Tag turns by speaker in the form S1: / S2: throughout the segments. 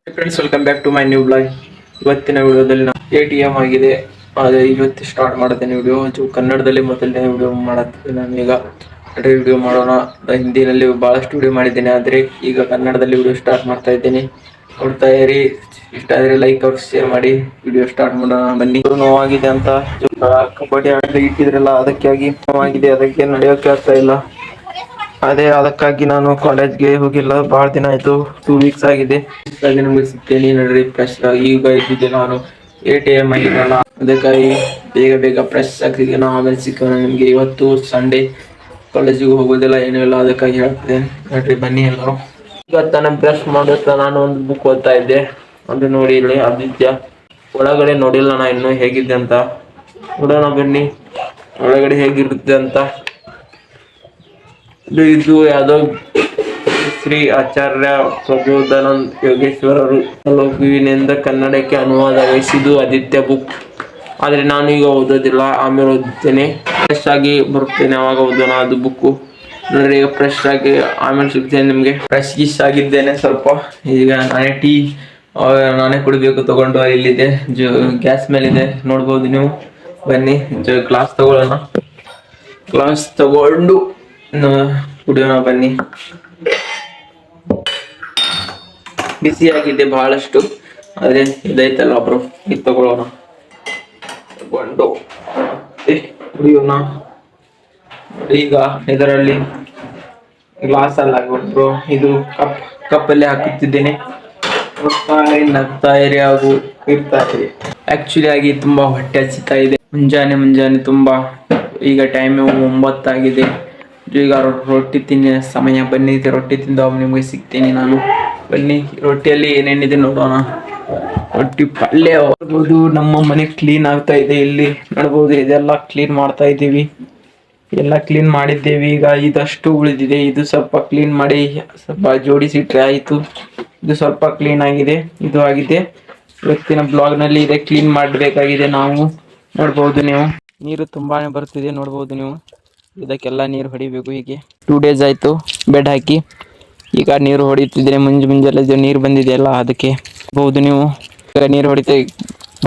S1: Friends, welcome back to my new blog. ಇವತ್ತಿನ ವಿಡಿಯೋದಲ್ಲಿ ನಾವು ATM ಆಗಿದೆ. ಅದೇ ಇವತ್ತು ಸ್ಟಾರ್ಟ್ ಮಾಡುತ್ತೇನೆ ವಿಡಿಯೋ. ಕನ್ನಡದಲ್ಲಿ ಮೊದಲನೇ ವಿಡಿಯೋ ಮಾಡುತ್ತೇನೆ ನಾನು. ಈಗ ವಿಡಿಯೋ ಮಾಡೋಣ. ಹಿಂದಿನಲ್ಲಿ ಬಹಳಷ್ಟು ವಿಡಿಯೋ ಮಾಡಿದ್ದೇನೆ, ಆದರೆ ಈಗ ಕನ್ನಡದಲ್ಲಿ ವಿಡಿಯೋ ಸ್ಟಾರ್ಟ್ ಮಾಡ್ತಾ ಇದ್ದೇನೆ. ನೋಡ್ತಾ ಇರಿ. ಇಷ್ಟ ಆದರೆ ಲೈಕ್ ಅವ್ರು ಶೇರ್ ಮಾಡಿ. ವಿಡಿಯೋ ಸ್ಟಾರ್ಟ್ ಮಾಡೋಣ ಬನ್ನಿ. ನೋವಾಗಿದೆ ಅಂತ ಕಬಡ್ಡಿ ಆಡಲು ಇಟ್ಟಿದ್ರಲ್ಲ, ಅದಕ್ಕಾಗಿ ನೋವಾಗಿದೆ. ಅದಕ್ಕೆ ನಡೆಯೋಕೆ ಆಗ್ತಾ ಇಲ್ಲ. ಅದಕ್ಕಾಗಿ ನಾನು ಕಾಲೇಜ್ಗೆ ಹೋಗಿಲ್ಲ. ಬಹಳ ದಿನ ಆಯ್ತು, 2 ವೀಕ್ಸ್ ಆಗಿದೆ. ಮುಗಿಸುತ್ತೇನೆ ನೋಡ್ರಿ. ಫ್ರೆಶ್ ಈಗ ಇದ್ದಿದ್ದೆ ನಾನು. ATM ಆಗಿರಲ್ಲ, ಅದಕ್ಕಾಗಿ ಬೇಗ ಫ್ರೆಶ್ ಆಗ್ತಿದ್ದೆ. ನಾವು ಆಮೇಲೆ ಸಿಕ್ಕೋಣ ನಿಮ್ಗೆ. ಇವತ್ತು ಸಂಡೇ, ಕಾಲೇಜಿಗೆ ಹೋಗೋದಿಲ್ಲ, ಏನೂ ಇಲ್ಲ. ಅದಕ್ಕಾಗಿ ಹೇಳ್ತಿದ್ದೇನೆ ನೋಡ್ರಿ, ಬನ್ನಿ ಎಲ್ಲರೂ. ಇವತ್ತು ನಾನು ಬ್ರಷ್ ಮಾಡುತ್ತಾ ನಾನು ಒಂದು ಬುಕ್ ಓದ್ತಾ ಇದ್ದೆ. ಒಂದು ನೋಡಿ ಇಲ್ಲಿ ಆದಿತ್ಯ. ಒಳಗಡೆ ನೋಡಿಲ್ಲ ನಾ ಇನ್ನೂ ಹೇಗಿದೆ ಅಂತ. ನೋಡೋಣ ಬನ್ನಿ ಒಳಗಡೆ ಹೇಗಿರುತ್ತೆ ಅಂತ. ಇದು ಯಾವುದೋ ಶ್ರೀ ಆಚಾರ್ಯ ಪ್ರಬೋಧಾನಂದ ಯೋಗೇಶ್ವರರು ಲಘುವಿನಿಂದ ಕನ್ನಡಕ್ಕೆ ಅನುವಾದ ವಹಿಸಿದ್ದು ಆದಿತ್ಯ ಬುಕ್. ಆದರೆ ನಾನು ಈಗ ಓದೋದಿಲ್ಲ, ಆಮೇಲೆ ಓದುತ್ತೇನೆ. ಫ್ರೆಶ್ ಆಗಿ ಬರುತ್ತೇನೆ, ಅವಾಗ ಓದೋಣ ಅದು ಬುಕ್ಕು. ನೋಡ್ರಿ, ಈಗ ಫ್ರೆಶ್ ಆಗಿ ಆಮೇಲೆ ಸಿಗ್ತೇನೆ ನಿಮಗೆ. ಫ್ರೆಶ್ ಗಿಶ್ ಆಗಿದ್ದೇನೆ ಸ್ವಲ್ಪ. ಈಗ ನಾನೇ ಟೀ ನಾನೇ ಕುಡಿಬೇಕು ತಗೊಂಡು. ಇಲ್ಲಿದೆ ಗ್ಯಾಸ್ ಮೇಲಿದೆ, ನೋಡ್ಬೋದು ನೀವು. ಬನ್ನಿ ಗ್ಲಾಸ್ ತಗೊಳ್ಳೋಣ. ಗ್ಲಾಸ್ ತಗೊಂಡು ಕುಡಿಯೋಣ ಬನ್ನಿ. ಬಿಸಿಯಾಗಿದೆ ಬಹಳಷ್ಟು, ಆದ್ರೆ ಇದೈತಲ್ಲ ಒಬ್ರು, ಇದು ತಗೊಳ್ಳೋಣ. ತಗೊಂಡು ಕುಡಿಯೋಣ. ಈಗ ಇದರಲ್ಲಿ ಗ್ಲಾಸ್ ಅಲ್ಲ ಒಬ್ರು, ಇದು ಕಪ್ಪಲ್ಲಿ ಹಾಕುತ್ತಿದ್ದೇನೆ. ನಗ್ತಾ ಇರಿ ಹಾಗೂ ಇರ್ತಾ ಇರಿ. ಆಕ್ಚುಲಿ ಆಗಿ ತುಂಬಾ ಹೊಟ್ಟೆ ಹಸಿತಾ ಇದೆ. ಮುಂಜಾನೆ ತುಂಬಾ. ಈಗ ಟೈಮ್ 9 ಆಗಿದೆ. ಈಗ ರೊಟ್ಟಿ ತಿನ್ನುವ ಸಮಯ. ಬನ್ನಿ, ರೊಟ್ಟಿ ತಿಂದು ನಿಮಗೆ ಸಿಗ್ತೀನಿ ನಾನು. ಬನ್ನಿ, ರೊಟ್ಟಿಯಲ್ಲಿ ಏನೇನಿದೆ ನೋಡೋಣ. ರೊಟ್ಟಿ ಪಲ್ಯ ನೋಡ್ಬೋದು. ನಮ್ಮ ಮನೆ ಕ್ಲೀನ್ ಆಗ್ತಾ ಇದೆ. ಇಲ್ಲಿ ನೋಡ್ಬೋದು, ಇದೆಲ್ಲ ಕ್ಲೀನ್ ಮಾಡ್ತಾ ಇದ್ದೀವಿ. ಎಲ್ಲ ಕ್ಲೀನ್ ಮಾಡಿದ್ದೇವೆ. ಈಗ ಇದಷ್ಟು ಉಳಿದಿದೆ. ಇದು ಸ್ವಲ್ಪ ಕ್ಲೀನ್ ಮಾಡಿ ಸ್ವಲ್ಪ ಜೋಡಿಸಿಟ್ರೆ ಆಯಿತು. ಇದು ಸ್ವಲ್ಪ ಕ್ಲೀನ್ ಆಗಿದೆ. ಇದು ಆಗಿದೆ. ಇವತ್ತಿನ ಬ್ಲಾಗ್ ನಲ್ಲಿ ಇದೆ, ಕ್ಲೀನ್ ಮಾಡಬೇಕಾಗಿದೆ ನಾವು. ನೋಡ್ಬೋದು ನೀವು, ನೀರು ತುಂಬಾನೇ ಬರ್ತಿದೆ. ನೋಡ್ಬೋದು ನೀವು, ಇದಕ್ಕೆಲ್ಲ ನೀರು ಹೊಡಿಬೇಕು. ಹೀಗೆ 2 ಡೇಸ್ ಆಯ್ತು ಬೆಡ್ ಹಾಕಿ. ಈಗ ನೀರು ಹೊಡಿತಿದ್ದೇನೆ. ಮುಂಜಾನೆ ನೀರು ಬಂದಿದೆಯಲ್ಲ, ಅದಕ್ಕೆ ಬಹುದು ನೀವು. ಈಗ ನೀರು ಹೊಡಿತಾ,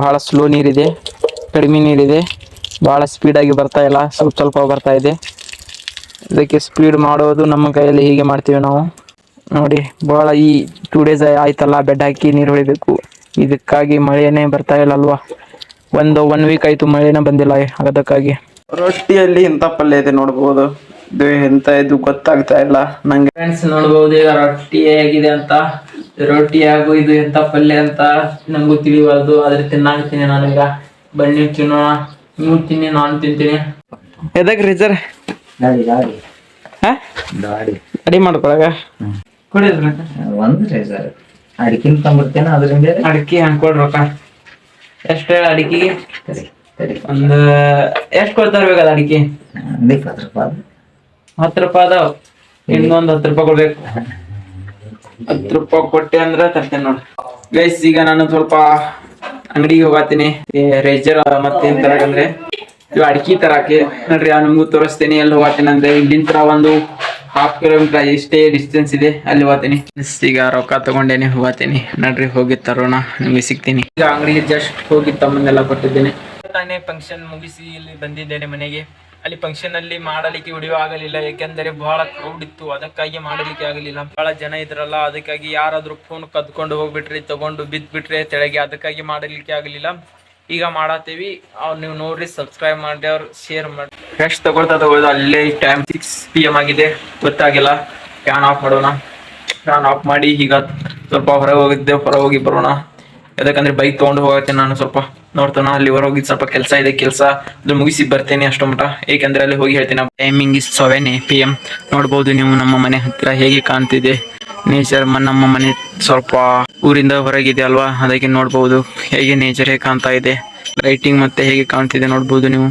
S1: ಬಹಳ ಸ್ಲೋ ನೀರಿದೆ, ಕಡಿಮೆ ನೀರಿದೆ. ಬಹಳ ಸ್ಪೀಡಾಗಿ ಬರ್ತಾ ಇಲ್ಲ, ಸ್ವಲ್ಪ ಬರ್ತಾ ಇದೆ. ಇದಕ್ಕೆ ಸ್ಪೀಡ್ ಮಾಡೋದು ನಮ್ಮ ಕೈಯಲ್ಲಿ. ಹೀಗೆ ಮಾಡ್ತೀವಿ ನಾವು. ನೋಡಿ, ಬಹಳ ಈ 2 ಡೇಸ್ ಆಯ್ತಲ್ಲ ಬೆಡ್ ಹಾಕಿ ನೀರು ಹೊಡಿಬೇಕು. ಇದಕ್ಕಾಗಿ ಮಳೆನೇ ಬರ್ತಾ ಇಲ್ಲ ಅಲ್ವಾ. 1 ವೀಕ್ ಆಯ್ತು ಮಳೆನೇ ಬಂದಿಲ್ಲ. ಅದಕ್ಕಾಗಿ ರೊಟ್ಟಿಯಲ್ಲಿ ಇಂಥ ಪಲ್ಯ ಇದೆ ನೋಡ್ಬೋದು. ಇದು ಎಂತ ಇದು ಗೊತ್ತಾಗ್ತಾ ಇಲ್ಲ ನಂಗೆ. ಫ್ರೆಂಡ್ಸ್, ನೋಡ್ಬೋದು ಈಗ ರೊಟ್ಟಿ ಹೇಗಿದೆ ಅಂತ. ರೊಟ್ಟಿ ಹಾಗೂ ಇದು ಎಂತ ಪಲ್ಯ ಅಂತ ನಂಗೂ ತಿಳಿಬಾರ್ದು, ಆದ್ರೆ ತಿನ್ನಾಗ್ತೀನಿ ನಾನೀಗ. ಬನ್ನಿ ತಿನ್ನೋಣ. ನೀವು ತಿನ್ನಿ, ನಾನು ತಿಂತೀನಿ. ಎದಕ್ ರೀಸರ್ ಅಡಿ ಮಾಡ್ಕೊಳಗ ಕೊಡಿದ್ರ
S2: ಒಂದು ರೇಸರ್ ಅಡಿಕೆನ ತಂಬಿಡ್ತೇನೆ. ಅದರಿಂದ
S1: ಅಡಿಕೆ ಹಾಕೊಡ್ರಿ. ರೊಕ್ಕ ಎಷ್ಟು ಹೇಳ ಅಡಿಕೆಗೆ? ಒಂದು ಎಷ್ಟು ಕೊಡ್ತಾರ ಅಡಿಕೆ?
S2: 10 ರೂಪಾಯಿ.
S1: 10 ರೂಪಾಯಿ ಅದಾವ. ಇನ್ನೊಂದು 10 ರೂಪಾಯಿ ಕೊಡ್ಬೇಕು. 10 ರೂಪಾಯಿ ಕೊಟ್ಟೆ ಅಂದ್ರೆ ತರ್ತೇನೆ ನೋಡಿ. ಗೈಸ್, ಈಗ ನಾನು ಸ್ವಲ್ಪ ಅಂಗಡಿಗೆ ಹೋಗತ್ತೀನಿ. ರೇಜರ್ ಮತ್ತೆ ಏನ್ ತರಕಂದ್ರೆ ಇವು ಅಡಿಕೆ ತರಾಕೆ ನೋಡ್ರಿ. ನಿಮ್ಗೂ ತೋರಿಸ್ತೇನೆ ಎಲ್ಲಿ ಹೋಗತ್ತೀನಿ ಅಂದ್ರೆ. ಇಲ್ಲಿಂದ ಒಂದು 1/2 ಕಿಲೋಮೀಟರ್ ಇಷ್ಟೇ ಡಿಸ್ಟೆನ್ಸ್ ಇದೆ, ಅಲ್ಲಿ ಹೋಗ್ತೀನಿ. ಈಗ ರೊಕ್ಕ ತಗೊಂಡೇನೆ ಹೋಗತ್ತೀನಿ. ನೋಡ್ರಿ, ಹೋಗಿ ತರೋಣ, ನಿಮ್ಗೆ ಸಿಗ್ತೀನಿ. ಈಗ ಅಂಗಡಿಗೆ ಜಸ್ಟ್ ಹೋಗಿ ತಮ್ಮನ್ನೆಲ್ಲ ಕೊಟ್ಟಿದ್ದೇನೆ. ತಾನೇ ಫಂಕ್ಷನ್ ಮುಗಿಸಿ ಇಲ್ಲಿ ಬಂದಿದ್ದೇನೆ ಮನೆಗೆ. ಅಲ್ಲಿ ಫಂಕ್ಷನ್ ಅಲ್ಲಿ ಮಾಡಲಿಕ್ಕೆ ವಿಡಿಯೋ ಆಗಲಿಲ್ಲ, ಯಾಕೆಂದರೆ ಬಹಳ ಕ್ರೌಡ್ ಇತ್ತು. ಅದಕ್ಕಾಗಿ ಮಾಡಲಿಕ್ಕೆ ಆಗಲಿಲ್ಲ. ಬಹಳ ಜನ ಇದ್ರಲ್ಲ, ಅದಕ್ಕಾಗಿ ಯಾರಾದ್ರೂ ಫೋನ್ ಕದ್ಕೊಂಡು ಹೋಗ್ಬಿಟ್ರಿ, ತಗೊಂಡು ಬಿದ್ಬಿಟ್ರೆ ತೆಳಗೆ, ಅದಕ್ಕಾಗಿ ಮಾಡಲಿಕ್ಕೆ ಆಗಲಿಲ್ಲ. ಈಗ ಮಾಡತ್ತೀವಿ. ನೀವು ನೋಡ್ರಿ, ಸಬ್ಸ್ಕ್ರೈಬ್ ಮಾಡಿ, ಅವ್ರು ಶೇರ್ ಮಾಡಿ. ಫ್ರೆಶ್ ತಗೊಳ್ತಾ ಅಲ್ಲೇ ಟೈಮ್ 6 PM ಆಗಿದೆ, ಗೊತ್ತಾಗಿಲ್ಲ. ಫ್ಯಾನ್ ಆಫ್ ಮಾಡೋಣ. ಫ್ಯಾನ್ ಆಫ್ ಮಾಡಿ ಈಗ ಸ್ವಲ್ಪ ಹೊರಗೆ ಹೋಗಿದ್ದೆ, ಹೊರ ಹೋಗಿ ಬರೋಣ. ಯಾಕಂದ್ರೆ ಬೈಕ್ ತಗೊಂಡು ಹೋಗತ್ತೆ. ನಾನು ಸ್ವಲ್ಪ ನೋಡ್ತಾನ, ಅಲ್ಲಿ ಹೊರ ಹೋಗಿ ಸ್ವಲ್ಪ ಕೆಲಸ ಇದೆ. ಕೆಲಸ ಅದು ಮುಗಿಸಿ ಬರ್ತೇನೆ ಅಷ್ಟು ಮಟ. ಏಕೆಂದ್ರೆ ಅಲ್ಲಿ ಹೋಗಿ ಹೇಳ್ತೀನಿ. Timing is 7 PM. ನೋಡ್ಬೋದು ನೀವು ನಮ್ಮ ಮನೆ ಹತ್ತಿರ ಹೇಗೆ ಕಾಣ್ತಿದೆ ನೇಚರ್. ನಮ್ಮ ಮನೆ ಸ್ವಲ್ಪ ಊರಿಂದ ಹೊರಗಿದೆ ಅಲ್ವಾ, ಅದಕ್ಕೆ ನೋಡ್ಬೋದು ಹೇಗೆ ನೇಚರ್ ಹೇಗೆ ಕಾಣ್ತಾ ಇದೆ. ಲೈಟಿಂಗ್ ಮತ್ತೆ ಹೇಗೆ ಕಾಣ್ತಿದೆ ನೋಡ್ಬೋದು ನೀವು.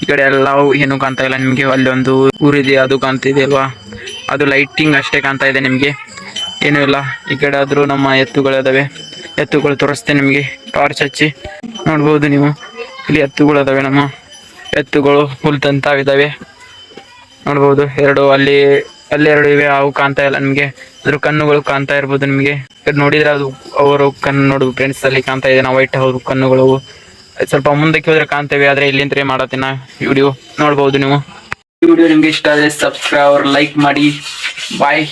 S1: ಈ ಕಡೆ ಎಲ್ಲ ಏನು ಕಾಣ್ತಾ ಇಲ್ಲ ನಿಮ್ಗೆ. ಅಲ್ಲಿ ಒಂದು ಊರಿದೆ, ಅದು ಕಾಣ್ತಿದೆ ಅಲ್ವಾ. ಅದು ಲೈಟಿಂಗ್ ಅಷ್ಟೇ ಕಾಣ್ತಾ ಇದೆ ನಿಮ್ಗೆ, ಏನೂ ಇಲ್ಲ. ಈ ಕಡೆ ಆದ್ರೂ ನಮ್ಮ ಎತ್ತುಗಳಿದಾವೆ. ಎತ್ತುಗಳು ತೋರಿಸ್ತೇನೆ ನಿಮಗೆ ಟಾರ್ಚ್ ಹಚ್ಚಿ. ನೋಡ್ಬೋದು ನೀವು, ಇಲ್ಲಿ ಎತ್ತುಗಳು ಅದಾವೆ. ನಮ್ಮ ಎತ್ತುಗಳು ಹುಲ್ ತಂತಾವಿದಾವೆ ನೋಡ್ಬೋದು. 2 ಅಲ್ಲಿ ಅಲ್ಲೆರಡು ಇವೆ, ಅವು ಕಾಣ್ತಾ ಇಲ್ಲ ನಿಮ್ಗೆ. ಅದ್ರ ಕಣ್ಣುಗಳು ಕಾಣ್ತಾ ಇರ್ಬೋದು ನಿಮ್ಗೆ. ನೋಡಿದ್ರೆ ಅದು ಅವರು ಕಣ್ಣು ನೋಡು ಫ್ರೆಂಡ್ಸ್, ಅಲ್ಲಿ ಕಾಣ್ತಾ ಇದೆ ವೈಟ್ ಅವರು ಕಣ್ಣುಗಳು. ಸ್ವಲ್ಪ ಮುಂದಕ್ಕೆ ಹೋದ್ರೆ ಕಾಣ್ತೇವೆ, ಆದ್ರೆ ಇಲ್ಲಿಂದ್ರೆ ಮಾಡತ್ತಿನ ವಿಡಿಯೋ ನೋಡ್ಬಹುದು ನೀವು. ಈ ವಿಡಿಯೋ ನಿಮ್ಗೆ ಇಷ್ಟ ಆದರೆ ಸಬ್ಸ್ಕ್ರೈಬ್ ಲೈಕ್ ಮಾಡಿ. ಬಾಯ್.